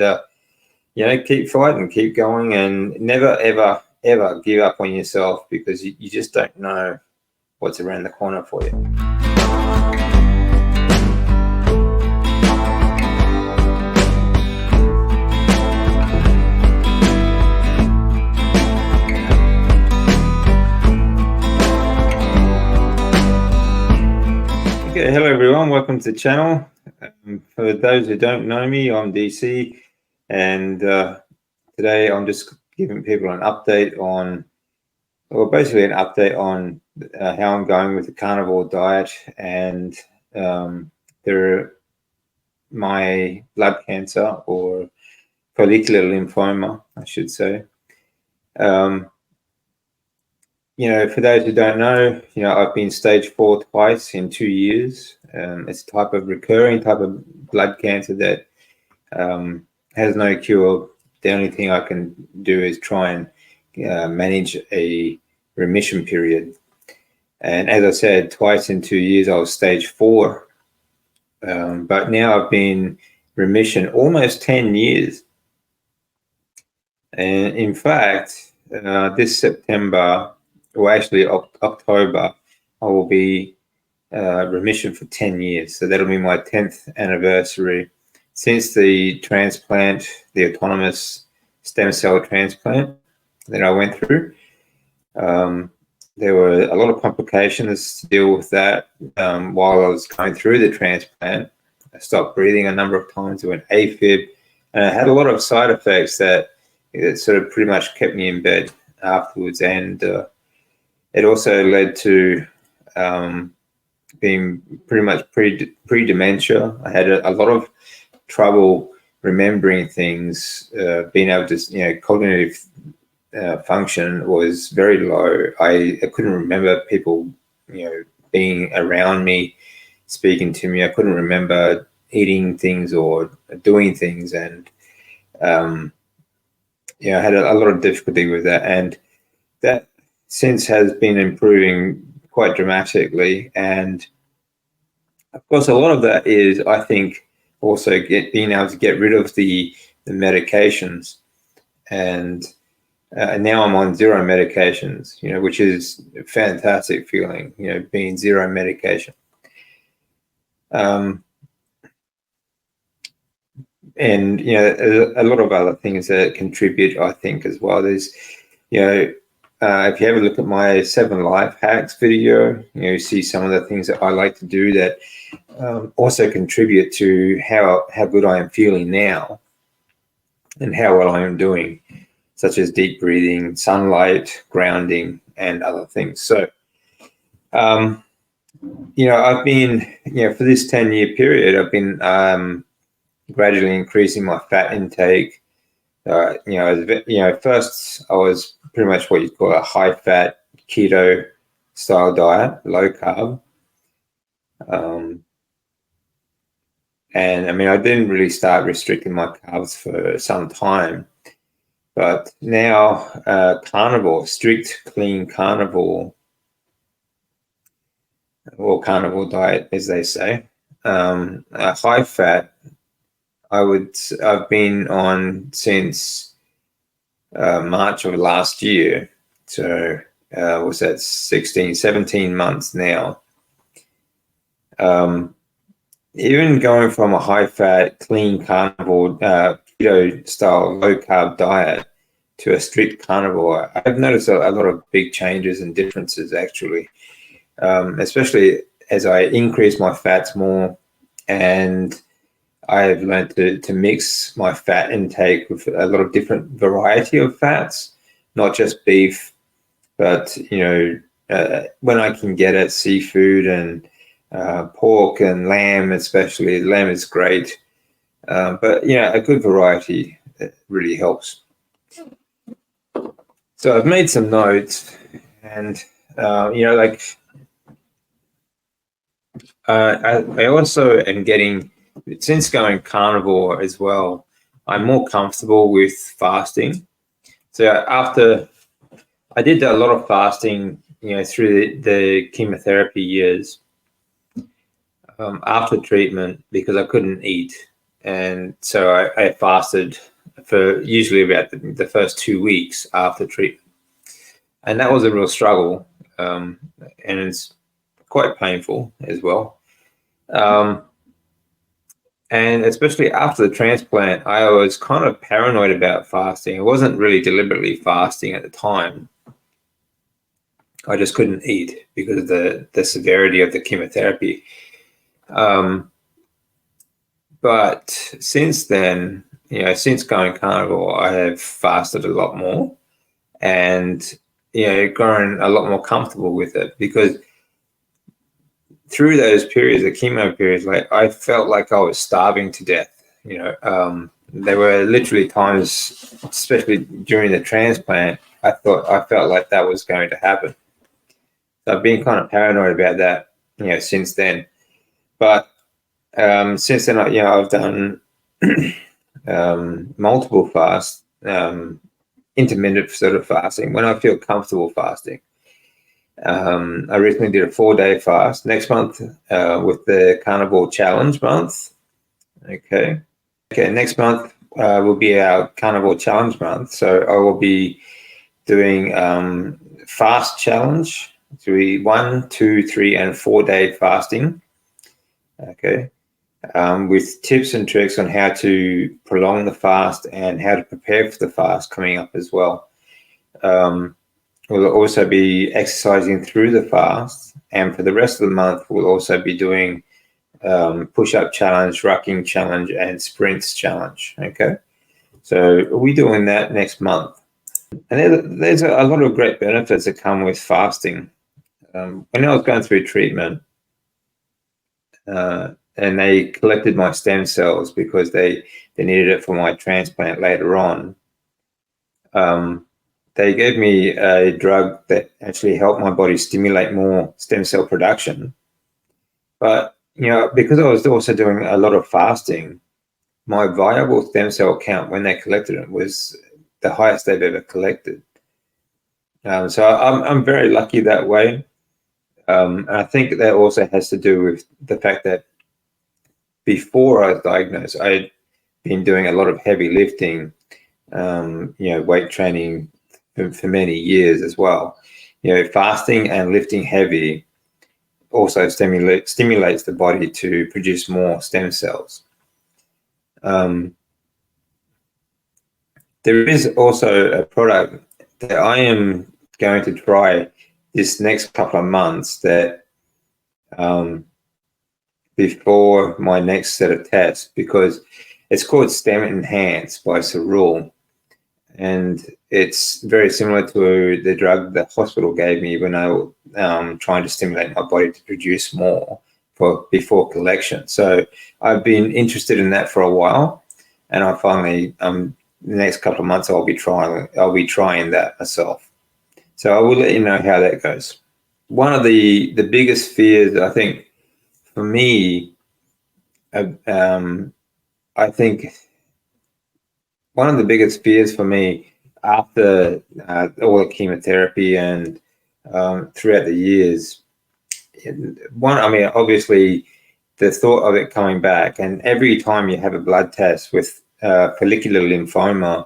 and keep fighting, keep going, and never ever give up on yourself, because you just don't know what's around the corner for you. Okay, hello everyone, welcome to the channel. For those who don't know me, I'm DC, and today I'm just giving people an update on, well, basically an update on how I'm going with the carnivore diet and my blood cancer, or follicular lymphoma, I should say. For those who don't know, I've been stage 4 twice in 2 years. It's a type of recurring type of blood cancer that has no cure. The only thing I can do is try and manage a remission period. And as I said, twice in 2 years, I was stage 4. But now I've been remission almost 10 years. And in fact, this September, or actually October, I will be remission for 10 years. So that'll be my 10th anniversary since the transplant, the autonomous stem cell transplant that I went through. There were a lot of complications to deal with that while I was going through the transplant. I stopped breathing a number of times, I went AFib, and I had a lot of side effects that sort of pretty much kept me in bed afterwards. And it also led to being pretty much pre-dementia. I had a lot of trouble remembering things, being able to, cognitive function was very low. I couldn't remember people, being around me, speaking to me. I couldn't remember eating things or doing things. And, I had a lot of difficulty with that. And that since has been improving quite dramatically. And of course, a lot of that is, I think, also being able to get rid of the medications. And now I'm on 0 medications, which is a fantastic feeling, being 0 medication. And, a lot of other things that contribute, I think, as well. There's, if you have a look at my 7 life hacks video, you see some of the things that I like to do that also contribute to how good I am feeling now and how well I am doing, such as deep breathing, sunlight, grounding, and other things. So, I've been, for this 10-year period, I've been gradually increasing my fat intake. First I was pretty much what you call a high-fat keto style diet, low carb. And I didn't really start restricting my carbs for some time, but now carnivore, strict, clean carnivore, or carnivore diet, as they say, high fat, I've been on since March of last year. So was that 16, 17 months now. Even going from a high fat, clean carnivore, keto style, low carb diet to a strict carnivore, I've noticed a lot of big changes and differences, actually, especially as I increase my fats more, and I've learned to mix my fat intake with a lot of different variety of fats, not just beef, but, when I can get it, seafood and pork and lamb, especially. Lamb is great. But, a good variety really helps. So I've made some notes, and, I also am getting, since going carnivore as well, I'm more comfortable with fasting. So after I did a lot of fasting, through the chemotherapy years, after treatment, because I couldn't eat. And so I fasted for usually about the first 2 weeks after treatment. And that was a real struggle. And it's quite painful as well. And especially after the transplant, I was kind of paranoid about fasting. I wasn't really deliberately fasting at the time. I just couldn't eat because of the severity of the chemotherapy. But since then, since going carnivore, I have fasted a lot more and, grown a lot more comfortable with it, because through those periods, the chemo periods, like I felt like I was starving to death. There were literally times, especially during the transplant, I felt like that was going to happen. So I've been kind of paranoid about that, since then. But since then, I've done multiple fasts, intermittent sort of fasting when I feel comfortable fasting. I recently did a 4-day fast next month with the Carnival Challenge month. Okay, next month will be our Carnival Challenge month. So I will be doing fast challenge. So 1, 2, 3, and 4-day fasting. Okay, with tips and tricks on how to prolong the fast and how to prepare for the fast coming up as well. We'll also be exercising through the fast, and for the rest of the month, we'll also be doing push-up challenge, rucking challenge, and sprints challenge. Okay, so we're doing that next month, and there's a lot of great benefits that come with fasting. When I was going through treatment, and they collected my stem cells because they needed it for my transplant later on. They gave me a drug that actually helped my body stimulate more stem cell production. But, because I was also doing a lot of fasting, my viable stem cell count when they collected it was the highest they've ever collected. So I'm very lucky that way. And I think that also has to do with the fact that before I was diagnosed, I had been doing a lot of heavy lifting, weight training for many years as well. Fasting and lifting heavy also stimulates the body to produce more stem cells. There is also a product that I am going to try this next couple of months that before my next set of tests, because it's called Stem Enhance by Cerule. And it's very similar to the drug the hospital gave me when I was trying to stimulate my body to produce more before collection. So I've been interested in that for a while, and I finally, the next couple of months, I'll be trying that myself. So I will let you know how that goes. One of the biggest fears, I think, for me, I think one of the biggest fears for me after all the chemotherapy and throughout the years, obviously the thought of it coming back, and every time you have a blood test with follicular lymphoma,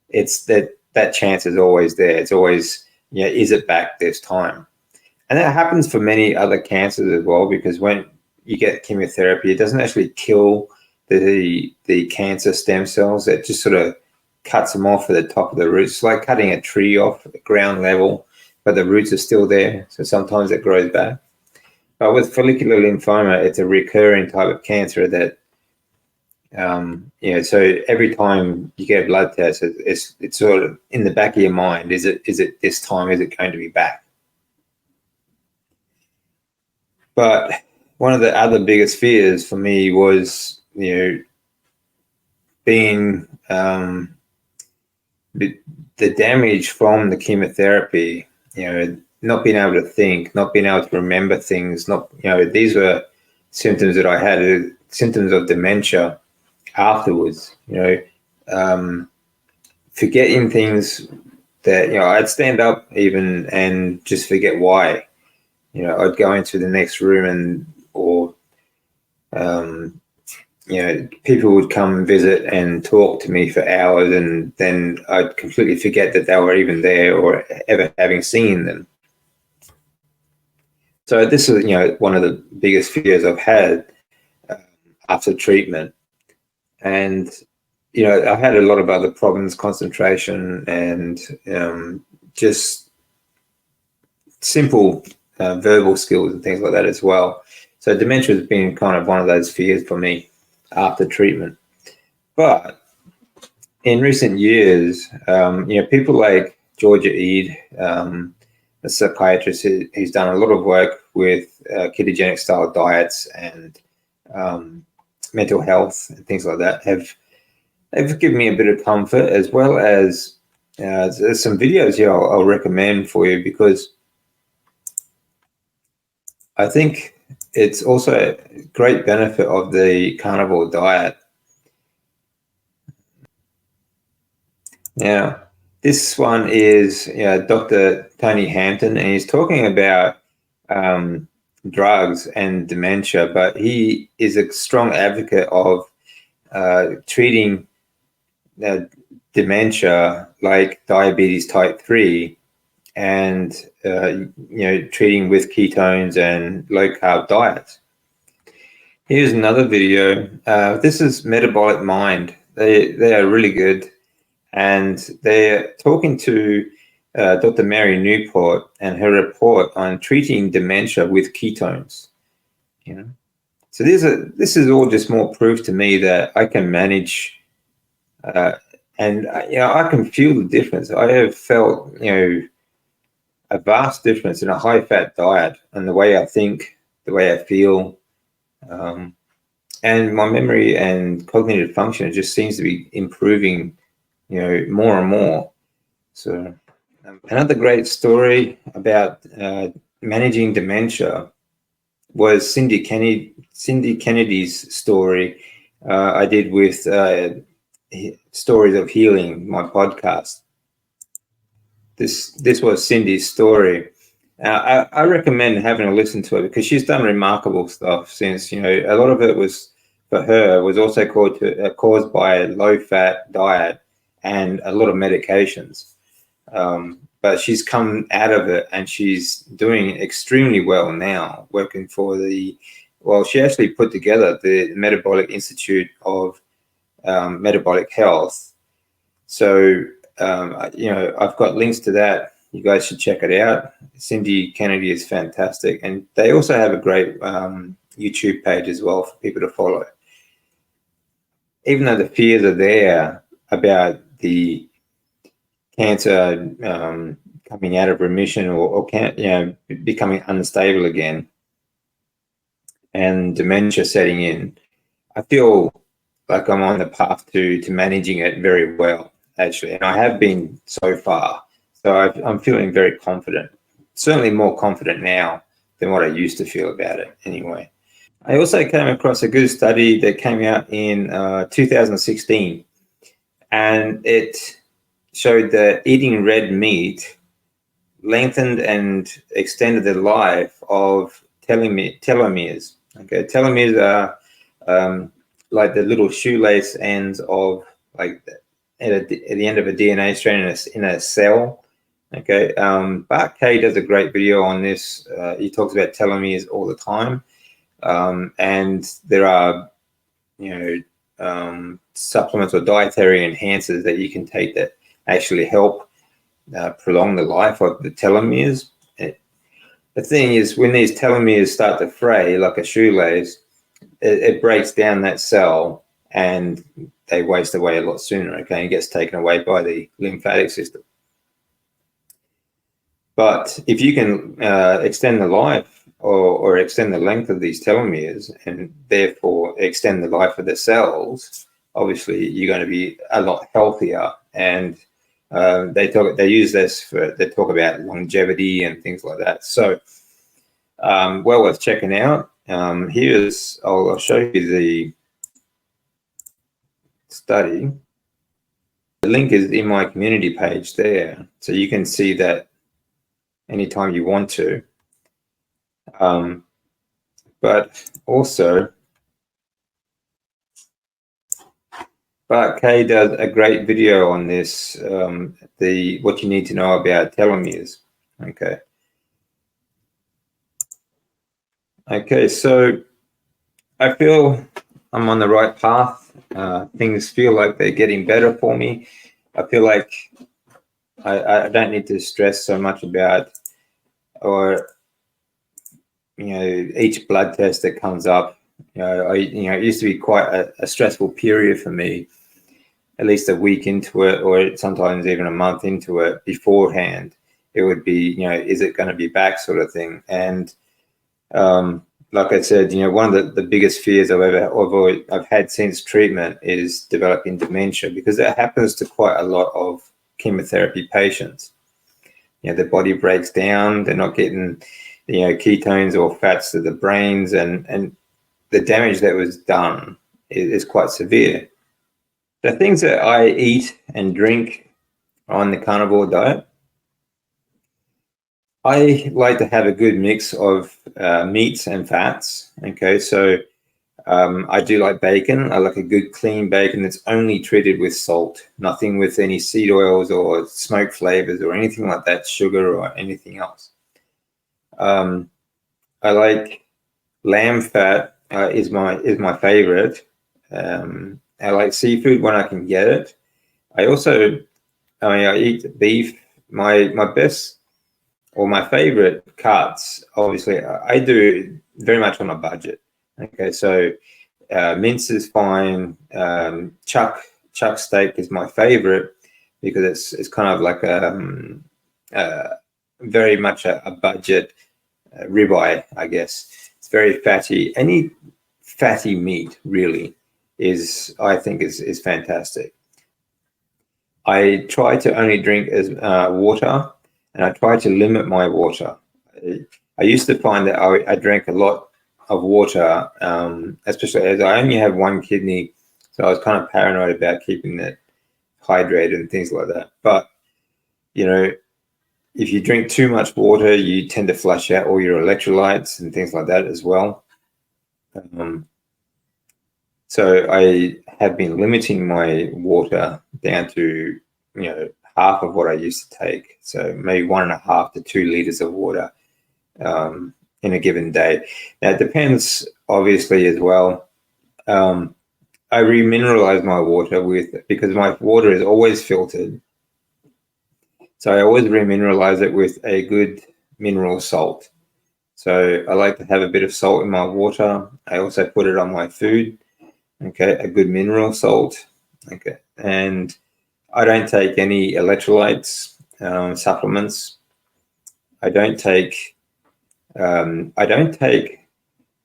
it's that chance is always there. It's always, is it back this time? And that happens for many other cancers as well, because when you get chemotherapy, it doesn't actually kill the cancer stem cells. It just sort of cuts them off at the top of the roots. It's like cutting a tree off at ground level, but the roots are still there. So sometimes it grows back. But with follicular lymphoma, it's a recurring type of cancer that, so every time you get a blood test, it's sort of in the back of your mind. Is it this time? Is it going to be back? But one of the other biggest fears for me was, being the damage from the chemotherapy, not being able to think, not being able to remember things, these were symptoms that I had, symptoms of dementia afterwards, forgetting things that, I'd stand up even and just forget why. I'd go into the next room or people would come visit and talk to me for hours, and then I'd completely forget that they were even there or ever having seen them. So this is, one of the biggest fears I've had after treatment. And, I had a lot of other problems, concentration and just simple verbal skills and things like that as well. So dementia has been kind of one of those fears for me after treatment. But in recent years, people like Georgia Eid, a psychiatrist who's done a lot of work with ketogenic style diets and mental health and things like that, have given me a bit of comfort, as well as there's some videos here I'll recommend for you, because I think it's also a great benefit of the carnivore diet. Now, this one is Dr. Tony Hampton, and he's talking about drugs and dementia, but he is a strong advocate of treating dementia like diabetes type 3 and treating with ketones and low carb diets. Here's another video. This is Metabolic Mind. They are really good, and they're talking to Dr. Mary Newport and her report on treating dementia with ketones. So this is all just more proof to me that I can manage, and I can feel the difference. I have felt a vast difference in a high-fat diet and the way I think, the way I feel, and my memory and cognitive function just seems to be improving, more and more. So another great story about managing dementia was Cindy Kennedy's story I did with Stories of Healing, my podcast. This was Cindy's story. I recommend having a listen to it, because she's done remarkable stuff since, a lot of it was, for her, was also caused by a low-fat diet and a lot of medications. But she's come out of it, and she's doing extremely well now, working for she actually put together the Metabolic Institute of Metabolic Health. So, I've got links to that. You guys should check it out. Cindy Kennedy is fantastic. And they also have a great YouTube page as well for people to follow. Even though the fears are there about the cancer coming out of remission or becoming unstable again and dementia setting in, I feel like I'm on the path to managing it very well, actually. And I have been so far. So I'm feeling very confident, certainly more confident now than what I used to feel about it anyway. I also came across a good study that came out in 2016, and it showed that eating red meat lengthened and extended the life of telomeres. Okay, telomeres are like the little shoelace ends of, like, at the end of a DNA strand in a cell. Okay, Bart Kay does a great video on this. He talks about telomeres all the time, and there are supplements or dietary enhancers that you can take that actually help prolong the life of the telomeres. The thing is, when these telomeres start to fray like a shoelace, it breaks down that cell and they waste away a lot sooner, okay, and gets taken away by the lymphatic system. But if you can extend the life or extend the length of these telomeres, and therefore extend the life of the cells, obviously you're going to be a lot healthier. And they use this they talk about longevity and things like that. So well worth checking out. I'll show you the study. The link is in my community page there, so you can see that anytime you want to. But also, But Kay does a great video on this, the what you need to know about telomeres. Okay. Okay, so I feel I'm on the right path. Things feel like they're getting better for me. I feel like I don't need to stress so much about, or each blood test that comes up. It used to be quite a stressful period for me, at least a week into it, or sometimes even a month into it beforehand. It would be, is it going to be back, sort of thing. And like I said, one of the biggest fears I've had since treatment is developing dementia, because that happens to quite a lot of chemotherapy patients. Their body breaks down, they're not getting ketones or fats to the brains, and the damage that was done is quite severe. The things that I eat and drink on the carnivore diet, I like to have a good mix of meats and fats. Okay, so I do like bacon. I like a good clean bacon that's only treated with salt, nothing with any seed oils or smoke flavors or anything like that, sugar or anything else. I like lamb fat is my favorite. I like seafood when I can get it. I eat beef. My best or my favorite cuts, obviously, I do very much on a budget. Okay, so mince is fine. Chuck steak is my favorite because it's kind of like very much a budget ribeye, I guess. It's very fatty. Any fatty meat really I think is fantastic. I try to only drink as water, and I try to limit my water. I used to find that I drank a lot of water, especially as I only have one kidney, so I was kind of paranoid about keeping it hydrated and things like that. But if you drink too much water, you tend to flush out all your electrolytes and things like that as well. So I have been limiting my water down to, half of what I used to take. So maybe 1.5 to 2 liters of water in a given day. Now it depends, obviously, as well. I remineralize my water because my water is always filtered. So I always remineralize it with a good mineral salt. So I like to have a bit of salt in my water. I also put it on my food. Okay, a good mineral salt. Okay, and I don't take any electrolytes, supplements. I don't take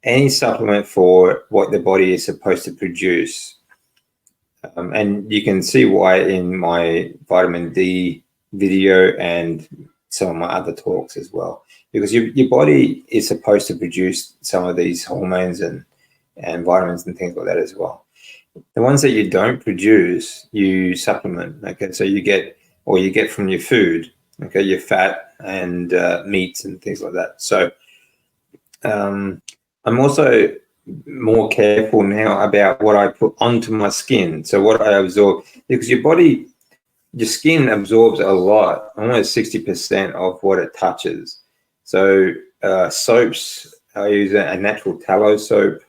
any supplement for what the body is supposed to produce. And you can see why in my vitamin D video and some of my other talks as well, because your body is supposed to produce some of these hormones and vitamins and things like that as well. The ones that you don't produce, you supplement. Okay, so you get from your food. Okay, your fat and meats and things like that. So I'm also more careful now about what I put onto my skin. So what I absorb, because your skin absorbs a lot, almost 60% of what it touches. So soaps, I use a natural tallow soap.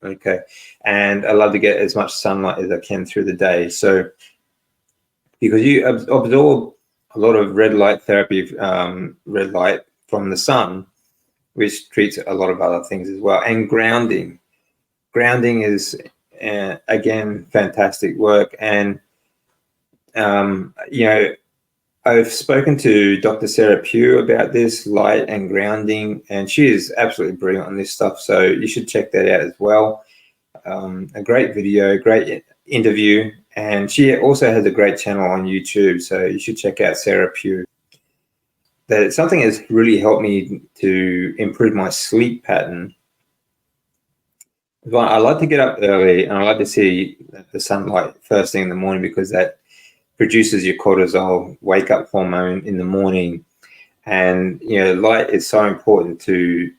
Okay, and I love to get as much sunlight as I can through the day. So because you absorb a lot of red light therapy, red light from the sun, which treats a lot of other things as well. And grounding is again fantastic work. And I've spoken to Dr. Sarah Pugh about this, light and grounding, and she is absolutely brilliant on this stuff. So you should check that out as well. A great video, great interview, and she also has a great channel on YouTube. So you should check out Sarah Pugh. That something has really helped me to improve my sleep pattern. I like to get up early, and I like to see the sunlight first thing in the morning, because that produces your cortisol wake up hormone in the morning. And light is so important to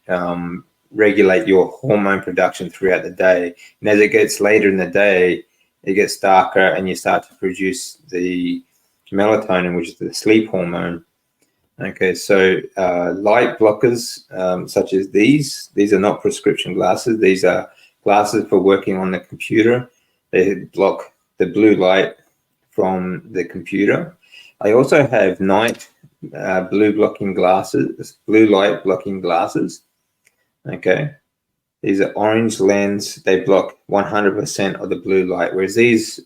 regulate your hormone production throughout the day. And as it gets later in the day, it gets darker, and you start to produce the melatonin, which is the sleep hormone. Okay, so light blockers such as these are not prescription glasses. These are glasses for working on the computer. They block the blue light from the computer. I also have night blue light blocking glasses. Okay, these are orange lens. They block 100% of the blue light, whereas these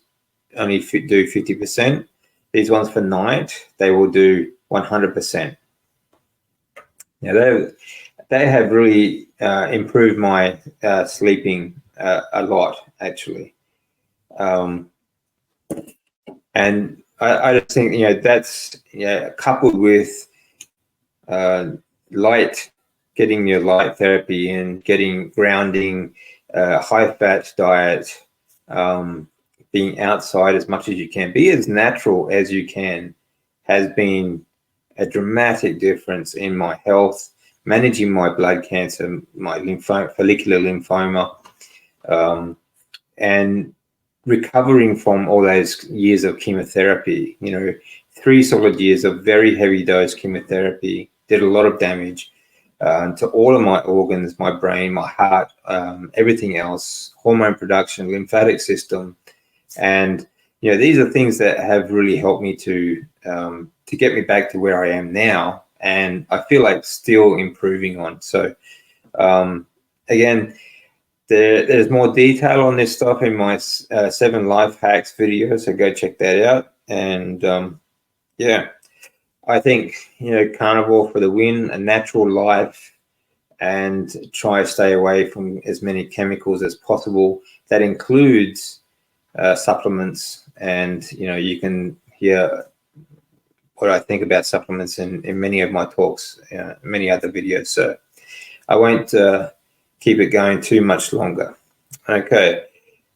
only do 50%. These ones for night, they will do 100%. Now they have really improved my sleeping a lot, actually. And I just think, that's coupled with getting your light therapy and getting grounding, high fat diet, being outside as much as you can, be as natural as you can, has been a dramatic difference in my health, managing my blood cancer, my follicular lymphoma, and recovering from all those years of chemotherapy. 3 solid years of very heavy dose chemotherapy did a lot of damage to all of my organs, my brain, my heart, everything else, hormone production, lymphatic system. And these are things that have really helped me to get me back to where I am now, and I feel like still improving on. So again, there's more detail on this stuff in my 7 life hacks video, so go check that out. And I think carnivore for the win, a natural life, and try to stay away from as many chemicals as possible. That includes supplements, and you can hear what I think about supplements in many of my talks, many other videos. So I won't keep it going too much longer. Okay,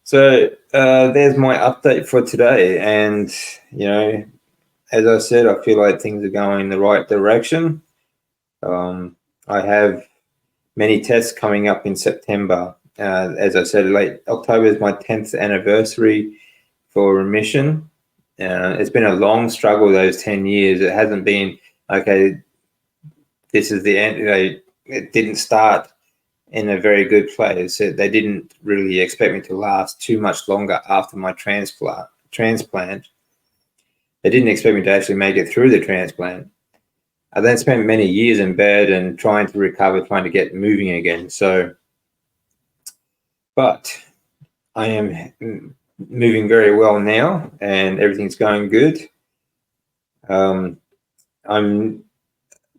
so there's my update for today, and as I said, I feel like things are going in the right direction. I have many tests coming up in September. As I said, late October is my 10th anniversary for remission. It's been a long struggle those 10 years. It hasn't been, okay, this is the end. It didn't start in a very good place. They didn't really expect me to last too much longer after my transplant. They didn't expect me to actually make it through the transplant. I then spent many years in bed and trying to recover, trying to get moving again. But I am moving very well now, and everything's going good. I'm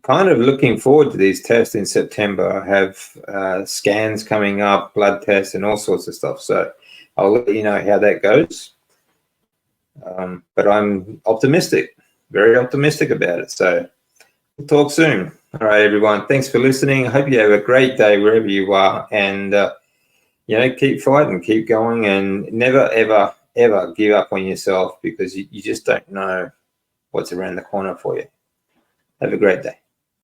kind of looking forward to these tests in September. I have scans coming up, blood tests, and all sorts of stuff. So I'll let you know how that goes. But I'm optimistic, very optimistic about it. So we'll talk soon. All right, everyone. Thanks for listening. I hope you have a great day wherever you are. And, keep fighting, keep going, and never, ever, ever give up on yourself, because you just don't know what's around the corner for you. Have a great day.